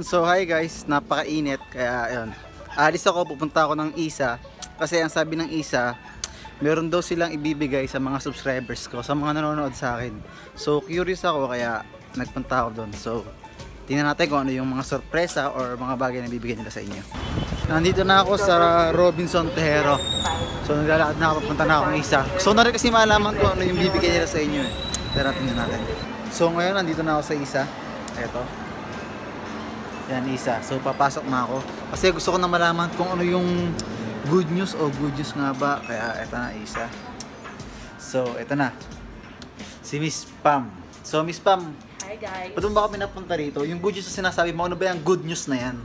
So hi guys, napakainit kaya ayun. Alis ako, pupunta ako ng ISA kasi ang sabi ng ISA, meron daw silang ibibigay sa mga subscribers ko, sa mga nanonood sa akin. So curious ako kaya nagpunta ako doon. So tingnan natin kung ano yung mga sorpresa or mga bagay na bibigyan nila sa inyo. Nandito na ako sa Robinson Tejero. So naglalakad na ako, papunta na ako ng ISA. So na rin kasi malaman ko ano yung bibigyan nila sa inyo eh. Pero tingnan natin. So ngayon nandito na ako sa ISA. Eto. Yan, ISA. So papasok na ako kasi gusto ko na malaman kung ano yung good news o good news nga ba. Kaya eto na, ISA. So eto na si Miss Pam. So Miss Pam, hi guys. ba't mo ba kami napunta rito? Yung good news na sinasabi mo, ano ba yung good news na yan?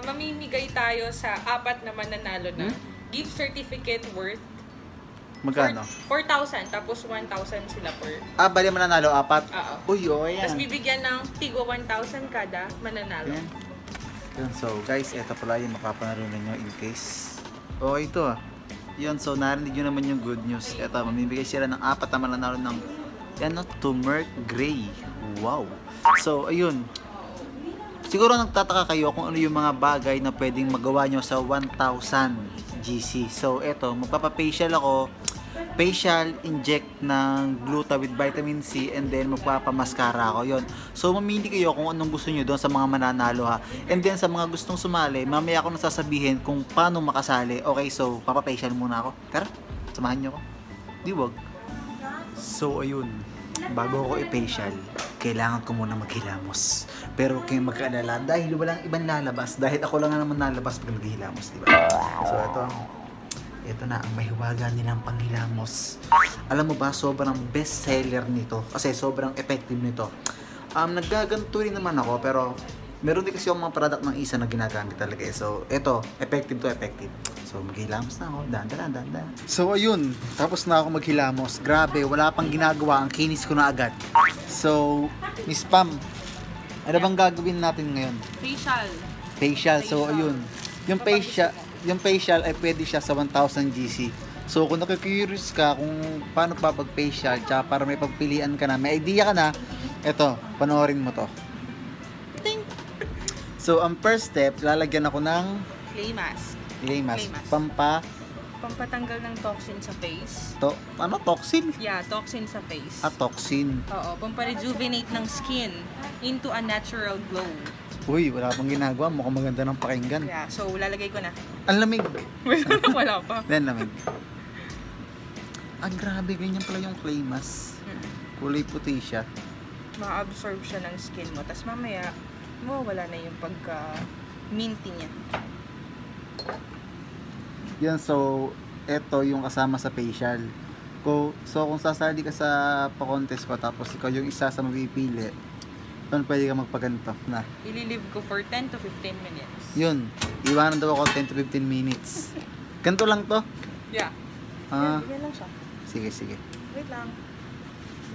Mamimigay tayo sa 4 na mananalo na gift certificate worth Magkano? 4,000 tapos 1,000 sila per. Bali mananalo 4? Oo. Uy, yan. Tapos bibigyan ng tigwa 1,000 kada mananalo. Yan. Yun, so guys, eto pala yung makapanalo ninyo in case. Okay ito Yun, so narinig nyo naman yung good news. Eto, mamimigay sila ng 4 na mananalo ng turmeric gray. Wow. So, ayun. Siguro nagtataka kayo kung ano yung mga bagay na pwedeng magawa nyo sa 1,000 GC. So, eto, magpapafacial ako. Facial inject ng gluta with vitamin C and then magpapamaskara ako yon. So mamili kayo kung anong gusto nyo doon sa mga mananalo ha. And then sa mga gustong sumali, mamaya ako nasasabihin kung paano makasali. Okay, so papafacial muna ako. Tara, samahan nyo ako. Di wag. So ayun, bago ako i-facial, kailangan ko muna maghilamos. Pero kayo magkaalala dahil walang ibang lalabas, dahil ako lang naman lalabas pag naghihilamos, di ba? So ito na ang mahiwaga nilang panghilamos. Alam mo ba, sobrang best seller nito kasi sobrang effective nito. Naggaganto rin naman ako pero meron din kasi yung mga product ng ISA na ginagamit talaga. So ito, effective to effective. So maghilamos na ako, dandan. So ayun, tapos na ako maghilamos. Grabe, wala pang ginagawa, ang kinis ko na agad. So Miss Pam, ano bang gagawin natin ngayon? Facial. So ayun, yung facial ay pwede siya sa 1,000 GC. So kung nakikurious ka kung paano pa pag-facial, tsaka para may pagpilian ka na, may idea ka na, eto, panoorin mo to. Ting! So ang first step, lalagyan ako ng clay mask. Pampatanggal ng toxin sa face. Toxin? Yeah, toxin sa face. Toxin. Oo, pamparejuvenate ng skin into a natural glow. Uy, wala pang ginagawa. Mukhang maganda ng pakinggan. Yeah, so lalagay ko na. Ang lamig. Wala pa. Yan, lamig. Grabe, ganyan pala yung clay mask. Kulay puti siya. Ma-absorb siya ng skin mo. Tapos mamaya, mawawala na yung pagka-minty niya. Yan, so, eto yung kasama sa facial. So, kung sasali ka sa pa-contest ko, tapos ikaw yung isa sa mapipili, doon pwede ka magpaganto na. Ililive ko for 10 to 15 minutes. Yun, iwanan daw ako 10 to 15 minutes. Ganto lang to? Yeah. Yan lang siya. Sige. Wait lang.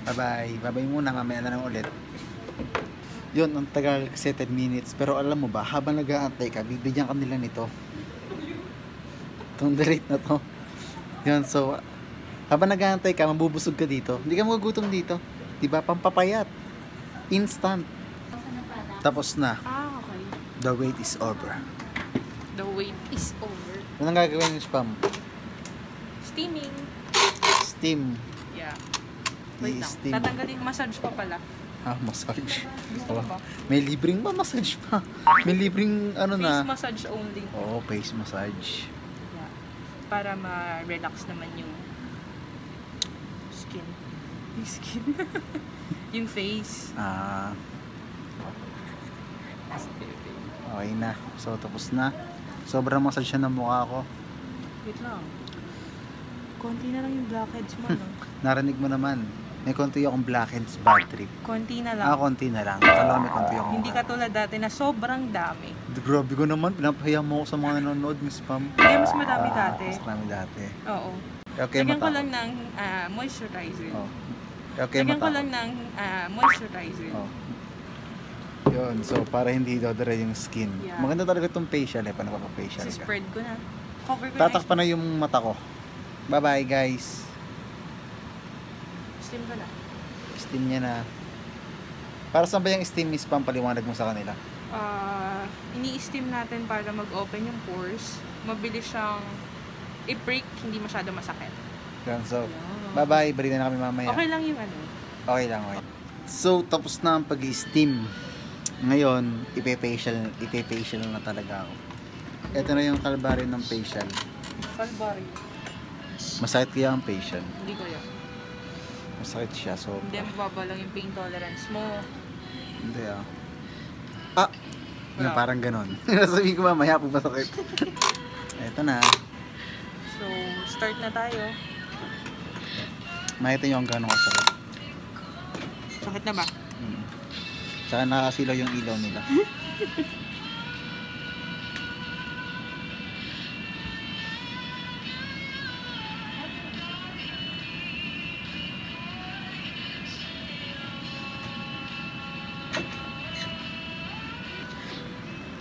Bye-bye muna, mamaya na lang ulit. Yun, ang tagal kasi 10 minutes. Pero alam mo ba, habang nag-aantay ka, bibigyan ka nila nito. Itong delete na to. Yun, so, habang nag-aantay ka, mabubusog ka dito. Hindi ka magugutom dito. Diba, pampapayat. Instant. Tapos na. Okay. The wait is over. The wait is over. Anong gagawin yung spam? Steaming. Steam. Yeah. Wait lang. I-steam. Tatanggalin, massage pa pala. Massage. Gusto mo ba? May libreng massage pa. May libreng Face massage only. Oo, face massage. Yeah. Para ma-relax naman yung skin. Yung skin? Yung face. Okay na. So, tapos na. Sobrang massage siya ng mukha ko. Wait lang. Konti na lang yung blackheads mo, no? Narinig mo naman. May konti akong blackheads bad trip. Konti na lang. Konti na lang. Kala may konti akong Hindi katulad dati na sobrang dami. Grabe ko naman. Pinapahiya mo ako sa mga nanonood, Miss Pam. Hindi, mas madami dati. Mas marami dati. Oo. Okay, Lagyan ko lang ng moisturizer. Okay, Lagyan ko lang ng moisturizer. Yun, so para hindi dodre yung skin. Yeah. Maganda talaga itong facial paano pa-facial ka. Spread ko na. Cover ko Tatakpan na yung mata ko. Bye-bye guys. Steam ko na. Steam niya na. Para saan ba yung steam, Miss Pam? Paliwanag mo sa kanila. i-steam natin para mag-open yung pores, mabilis siyang i-break, hindi masyado masakit. Yan, so, bye-bye. Balik na kami mamaya. Okay lang yung ano. Okay lang, okay. So, tapos na ang pag-steam. Ngayon, ipe-facial na talaga ako. Ito na yung kalbaryo ng facial. Calvary. Masakit kaya ang facial. Hindi ko yan. Masakit siya, so... Hindi, mababa lang yung pain tolerance mo. Hindi na parang ganon. Sabihin ko mamaya, masakit. Ito na. So, start na tayo. Makita nyo ang gano'ng kasakit. Sakit na ba? Tsaka nakasilaw yung ilaw nila.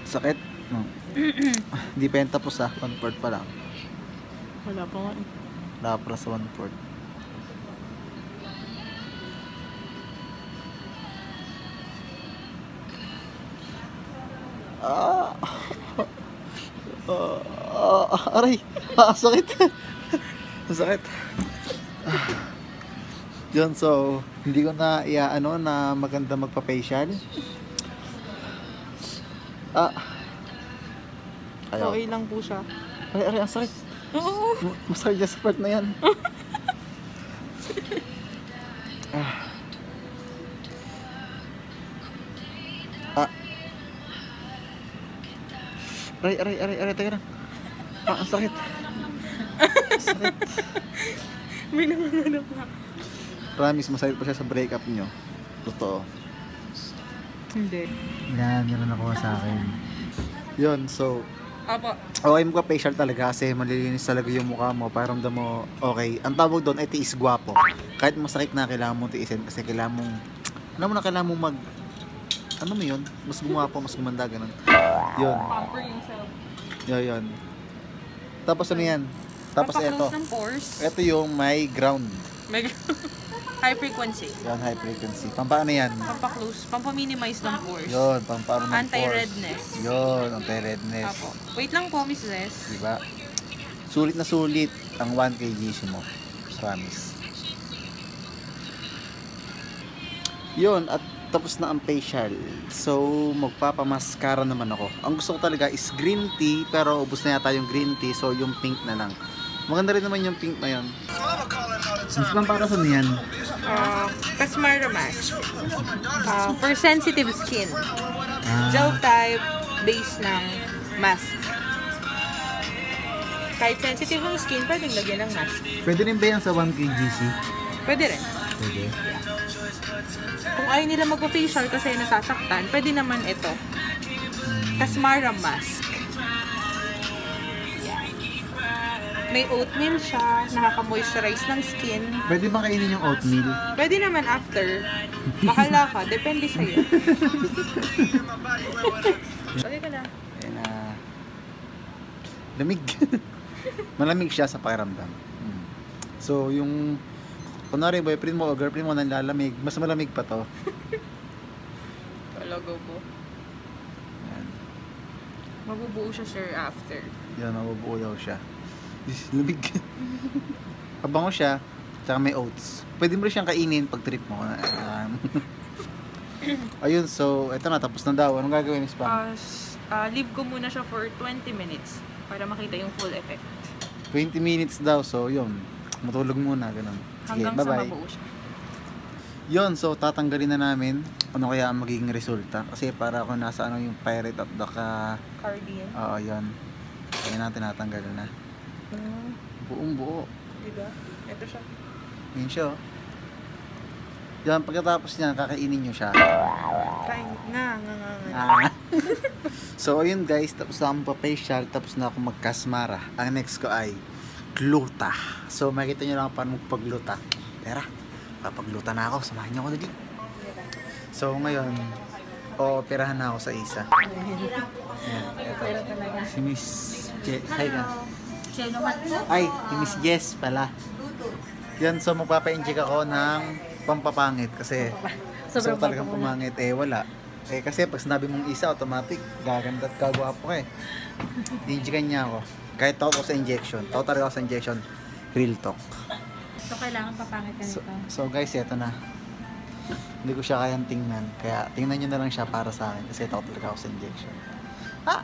Sakit? No. Hindi pa yan tapos 1/4 pa lang. Wala pa nga. Wala pa sa 1/4. Aray! Sakit! Sakit! Yun, so hindi ko na na maganda magpa-facial. Ayaw. Okay lang po siya. Aray, ang sakit. Oo. Masakit dyan sa part na yan. Aray, teka lang. Ang sakit. Sakit. May nanganganap na. Promise, masakit pa siya sa breakup nyo. Totoo. Hindi. Yan ang nakuha sa akin. Yun, so Apo. okay mo ka facial talaga kasi malilinis talaga yung mukha mo, pakiramdam mo okay. Ang tawag doon ay tiis gwapo. Kahit masakit na, kailangan mong tiisin kasi kailangan mong kailangan mong ano mo yun, mas gumapo, mas gumanda, ganun. Yun. Pamper yourself. Yun. Tapos ano yan? Tapos ito. Papaklose ng pores. Ito yung may ground. High frequency. Yan, high frequency. Pampaano yan? Pampaklose. Pampaminimize ng pores. Yun, pampaano ng Anti-redness. pores. Yun, anti-redness. Apo. Wait lang po, Miss Les. Diba? Sulit na sulit ang 1 kg mo. Promise. Yun, at tapos na ang facial. So, magpapamaskara naman ako. Ang gusto ko talaga is green tea, pero ubos na yata yung green tea, so yung pink na lang. Maganda rin naman yung pink na yun. Mas pang para saan yan? Casmara mask. For sensitive skin. Gel type, base ng mask. Kahit sensitive ang skin, pwedeng lagyan ng mask. Pwede rin ba yan sa 1 kgc? Pwede rin. Pwede. Kung ayaw nila mag-facial kasi nasasaktan, pwede naman ito. Casmara mask. May oatmeal siya, nakaka-moisturize ng skin. Pwede bang kainin yung oatmeal? Pwede naman after. Bahala ka, depende sa'yo. Okay ka na. Ayan na. Lamig. Malamig siya sa pakiramdam. So, yung kunwari boyfriend mo o girlfriend mo nanlalamig, mas malamig pa to. Talaga po. Ayan. Mabubuo siya, sir, after. Yan, mabubuo daw siya. Lamig. Abango siya, tsaka may oats. Pwede mo rin siyang kainin pag trip mo. Ayun, so, eto na, tapos na daw. Anong gagawin, Miss Pam? Leave ko muna siya for 20 minutes para makita yung full effect. 20 minutes daw, so yun. Matulog muna, ganun. Sige, Hanggang bye-bye. sa mabuo siya. Yun, so tatanggalin na namin ano kaya ang magiging resulta. Kasi para ako nasa yung pirate at the Cardian. Oo, yun. Kaya natin natanggal na. Buong buo. Diba? Ito siya. Yun siya. Yan, pagkatapos niyan, kakainin nyo siya. Kain. Nga. So, ayun guys, tapos na akong pa-facial, tapos na akong magkasmara. Ang next ko ay gluta. So, makikita nyo lang paano magpagluta. Tara, papagluta na ako. Samahan nyo ako dali. So, ngayon, operahan na ako sa isa. Ayan, eto. Si Miss Hi ka. Ay, si Miss Jess pala. Yan, so magpapa-inject ako ng pampapangit kasi gusto ko talagang pumangit. Wala. Eh kasi pag sinabi mong isa, automatic, gaganda at kagwapo ka eh. Injikan niya ako. Kahit takot ako sa injection. Takot talaga ako sa injection. Real talk. So, kailangan papangit ka nito. So guys, eto na. Hindi ko siya kayang tingnan. Kaya tingnan nyo na lang siya para sa akin. Kasi takot talaga ako sa injection. Ah!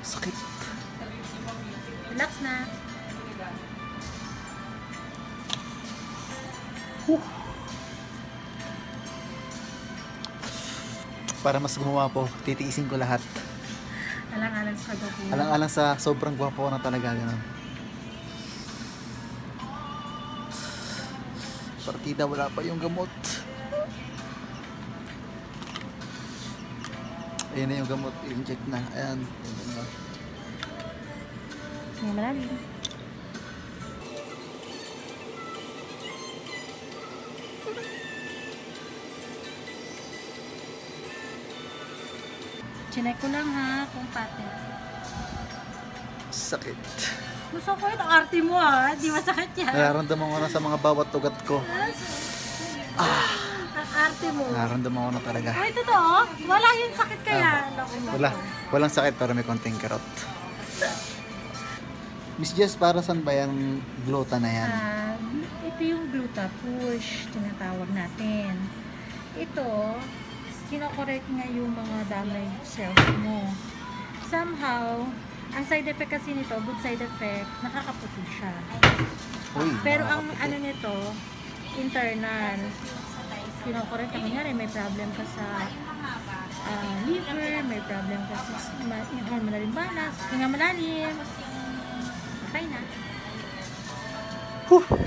Sakit. Relax na. Para mas gumawa po, titiisin ko lahat. Alang-alang sa kagabi. Alang-alang sa sobrang gwapo ko na talaga. Ganun. Partida, wala pa yung gamot. Ayan na yung gamot. I-inject na. Ayan. May malalim. Chinek ko lang ha, kung patent. Sakit. Gusto ko yung arte mo ha, di masakit yan. Nararamdaman ko na sa mga bawat ugat ko. Ang arte mo. Nararamdaman ko na talaga. Ay, totoo? Wala yung sakit kaya. Wala. Walang sakit pero may konting karot. Miss Jess, para saan ba yung gluta na yan? Ito yung gluta push, tinatawag natin. Ito, kinokorek nga yung mga damaged cells mo. Somehow, ang side effect kasi nito, good side effect, nakakaputi siya. Uy, Pero ang nakakaputi. ano nito, internal. Kinokorek ka, kunyari may problem ka sa liver, may problem ka sa hormonal imbalance, hinga malalim. Okay na.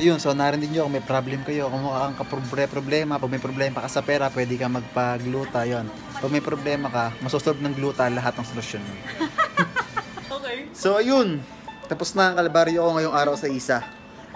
Yun, so narinig nyo kung may problem kayo, kung mukha kang problema, pag may problema ka sa pera, pwede ka magpa-gluta, yun. Pag may problema ka, masusolve ng gluta lahat ng solusyon yun. Okay. So ayun, tapos na ang kalbaryo ko ngayong araw sa isa.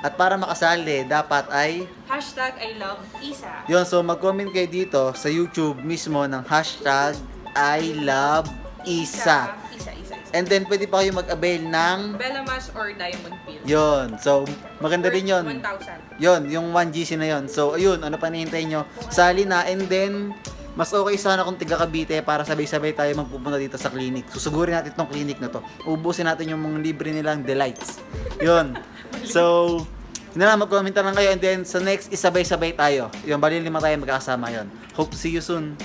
At para makasali, dapat ay, Hashtag I love Isa. yun, so mag-comment kayo dito sa YouTube mismo ng hashtag I love Isa. Isa. And then pwede pa kayo mag-avail ng, Bellamas or Diamond Pill. yun, so maganda din yun. 1,000. Yun, yung 1GC na yun. So, ayun, ano pa nihintay nyo? Sali na, and then, mas okay sana kung tiga Cavite para sabay-sabay tayo magpupunta dito sa clinic. Susugurin natin itong clinic na to. Ubusin natin yung mga libre nilang delights. Yun. So, yun na lang, mag-comment lang kayo, and then, sa next, isabay-sabay tayo. Yun, bali 5 tayo magkakasama yun. Hope to see you soon.